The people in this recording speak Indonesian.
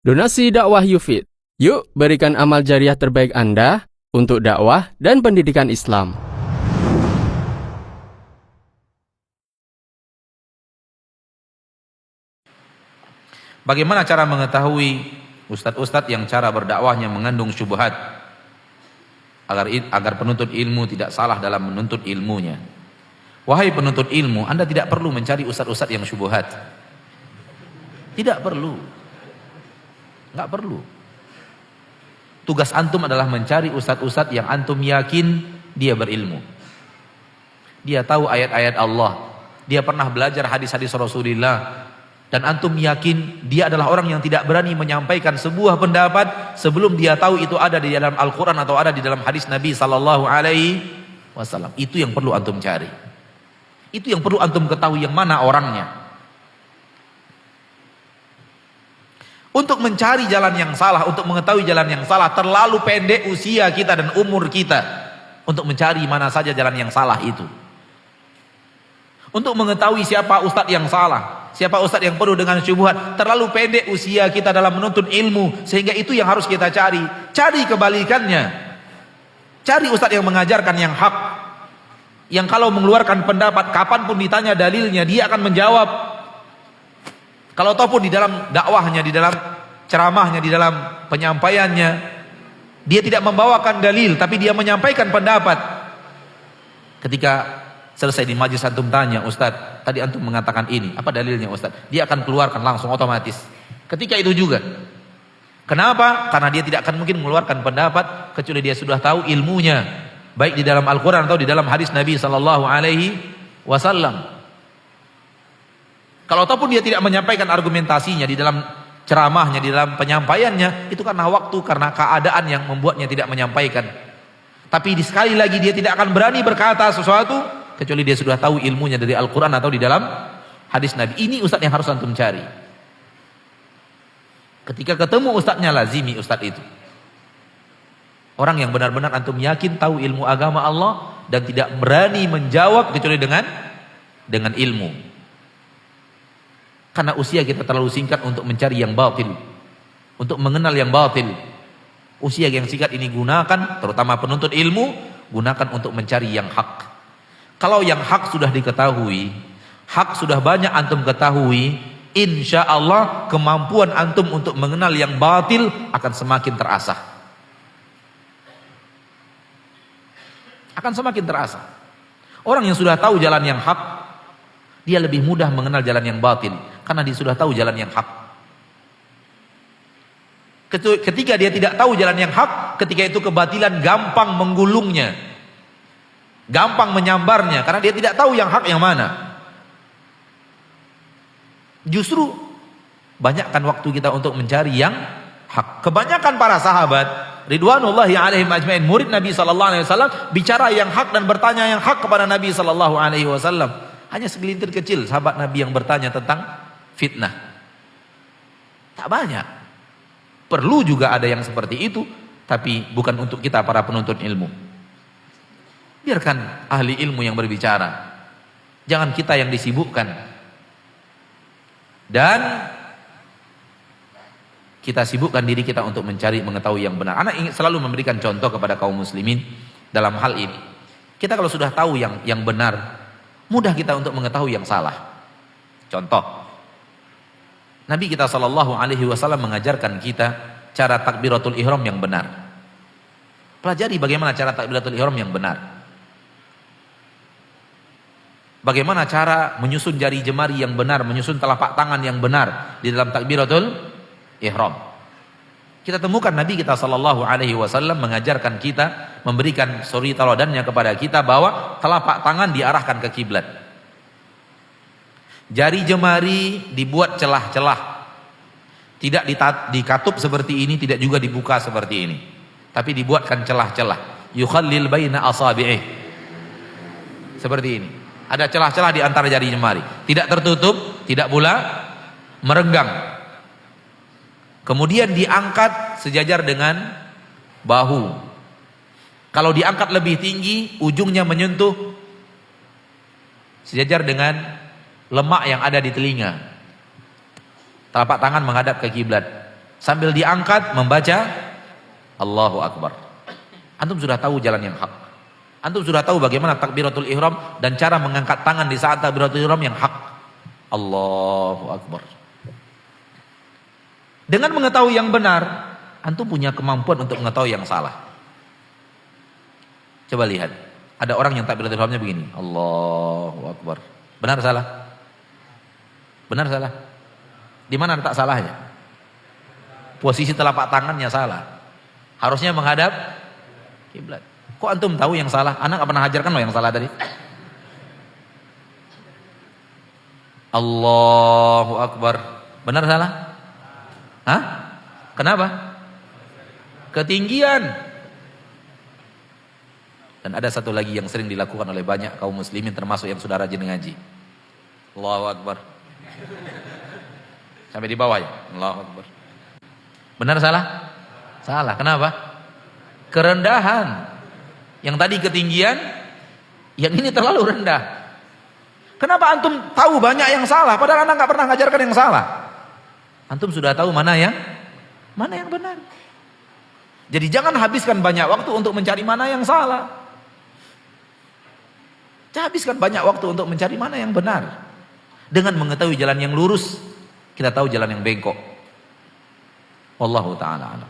Donasi dakwah Yufid. Yuk berikan amal jariah terbaik Anda untuk dakwah dan pendidikan Islam. Bagaimana cara mengetahui ustadz-ustadz yang cara berdakwahnya mengandung syubhat agar penuntut ilmu tidak salah dalam menuntut ilmunya? Wahai penuntut ilmu, Anda tidak perlu mencari ustadz-ustadz yang syubhat. Tidak perlu. Nggak perlu. Tugas antum adalah mencari ustadz-ustadz yang antum yakin dia berilmu. Dia tahu ayat-ayat Allah. Dia pernah belajar hadis-hadis Rasulullah. Dan antum yakin dia adalah orang yang tidak berani menyampaikan sebuah pendapat sebelum dia tahu itu ada di dalam Al-Quran atau ada di dalam hadis Nabi Sallallahu Alaihi Wasallam. Itu yang perlu antum cari. Itu yang perlu antum ketahui yang mana orangnya. Untuk mencari jalan yang salah, untuk mengetahui jalan yang salah, terlalu pendek usia kita dan umur kita untuk mencari mana saja jalan yang salah itu. Untuk mengetahui siapa ustadz yang salah, siapa ustadz yang penuh dengan syubhat, terlalu pendek usia kita dalam menuntut ilmu, sehingga itu yang harus kita cari. Cari kebalikannya. Cari ustadz yang mengajarkan yang hak, yang kalau mengeluarkan pendapat kapanpun ditanya dalilnya dia akan menjawab. Kalau ataupun di dalam dakwahnya, di dalam ceramahnya, di dalam penyampaiannya, dia tidak membawakan dalil, tapi dia menyampaikan pendapat. Ketika selesai di majlis antum tanya, Ustadz, tadi antum mengatakan ini, apa dalilnya Ustadz? Dia akan keluarkan langsung otomatis. Ketika itu juga. Kenapa? Karena dia tidak akan mungkin mengeluarkan pendapat kecuali dia sudah tahu ilmunya, baik di dalam Al-Quran atau di dalam hadis Nabi Sallallahu Alaihi Wasallam. Kalau ataupun dia tidak menyampaikan argumentasinya di dalam ceramahnya, di dalam penyampaiannya, itu karena waktu, karena keadaan yang membuatnya tidak menyampaikan. Tapi sekali lagi dia tidak akan berani berkata sesuatu kecuali dia sudah tahu ilmunya dari Al-Quran atau di dalam hadis Nabi. Ini ustadz yang harus antum cari. Ketika ketemu ustadznya, lazimi ustadz itu. Orang yang benar-benar antum yakin tahu ilmu agama Allah dan tidak berani menjawab kecuali dengan ilmu. Karena usia kita terlalu singkat untuk mencari yang batil, untuk mengenal yang batil. Usia yang singkat ini gunakan, terutama penuntut ilmu, gunakan untuk mencari yang hak. Kalau yang hak sudah diketahui, hak sudah banyak antum ketahui, insya Allah kemampuan antum untuk mengenal yang batil akan semakin terasah. Akan semakin terasah. Orang yang sudah tahu jalan yang hak, dia lebih mudah mengenal jalan yang batil. Karena dia sudah tahu jalan yang hak. Ketika dia tidak tahu jalan yang hak, ketika itu kebatilan gampang menggulungnya, gampang menyambarnya, karena dia tidak tahu yang hak yang mana. Justru banyakkan waktu kita untuk mencari yang hak. Kebanyakan para sahabat ridwanullahi alaihim ajmain, murid Nabi sallallahu alaihi wasallam, bicara yang hak dan bertanya yang hak kepada Nabi sallallahu alaihi wasallam. Hanya segelintir kecil sahabat Nabi yang bertanya tentang fitnah. Tak banyak. Perlu juga ada yang seperti itu, tapi bukan untuk kita para penuntut ilmu. Biarkan ahli ilmu yang berbicara. Jangan kita yang disibukkan. Dan kita sibukkan diri kita untuk mencari mengetahui yang benar. Anak ingin selalu memberikan contoh kepada kaum muslimin dalam hal ini. Kita kalau sudah tahu yang benar, mudah kita untuk mengetahui yang salah. Contoh, Nabi kita Shallallahu Alaihi Wasallam mengajarkan kita cara takbiratul ihram yang benar. Pelajari bagaimana cara takbiratul ihram yang benar. Bagaimana cara menyusun jari jemari yang benar, menyusun telapak tangan yang benar di dalam takbiratul ihram. Kita temukan Nabi kita Shallallahu Alaihi Wasallam mengajarkan kita, memberikan suri teladannya kepada kita bahwa telapak tangan diarahkan ke kiblat. Jari jemari dibuat celah-celah, tidak dikatup seperti ini, tidak juga dibuka seperti ini, tapi dibuatkan celah-celah. Yukhallil baina asabi'ih, seperti ini. Ada celah-celah di antara jari jemari, tidak tertutup, tidak pula merenggang. Kemudian diangkat sejajar dengan bahu. Kalau diangkat lebih tinggi, ujungnya menyentuh sejajar dengan lemak yang ada di telinga. Telapak tangan menghadap ke kiblat. Sambil diangkat membaca Allahu Akbar. Antum sudah tahu jalan yang hak. Antum sudah tahu bagaimana takbiratul ihram dan cara mengangkat tangan di saat takbiratul ihram yang hak. Allahu Akbar. Dengan mengetahui yang benar, antum punya kemampuan untuk mengetahui yang salah. Coba lihat, ada orang yang takbiratul ihramnya begini, Allahu Akbar. Benar salah? Benar salah? Di mana letak salahnya? Posisi telapak tangannya salah. Harusnya menghadap kiblat. Kok antum tahu yang salah? Anak gak pernah ajarkan lo yang salah tadi. Allahu Akbar. Benar salah? Hah? Kenapa? Ketinggian. Dan ada satu lagi yang sering dilakukan oleh banyak kaum muslimin termasuk yang sudah rajin ngaji. Allahu Akbar. Sampai di bawah ya. Allahu Akbar. Benar salah? Salah. Kenapa? Kerendahan. Yang tadi ketinggian, yang ini terlalu rendah. Kenapa antum tahu banyak yang salah padahal anda nggak pernah ngajarkan yang salah? Antum sudah tahu mana yang benar. Jadi jangan habiskan banyak waktu untuk mencari mana yang salah. Habiskan banyak waktu untuk mencari mana yang benar. Dengan mengetahui jalan yang lurus, kita tahu jalan yang bengkok. Wallahu ta'ala alam.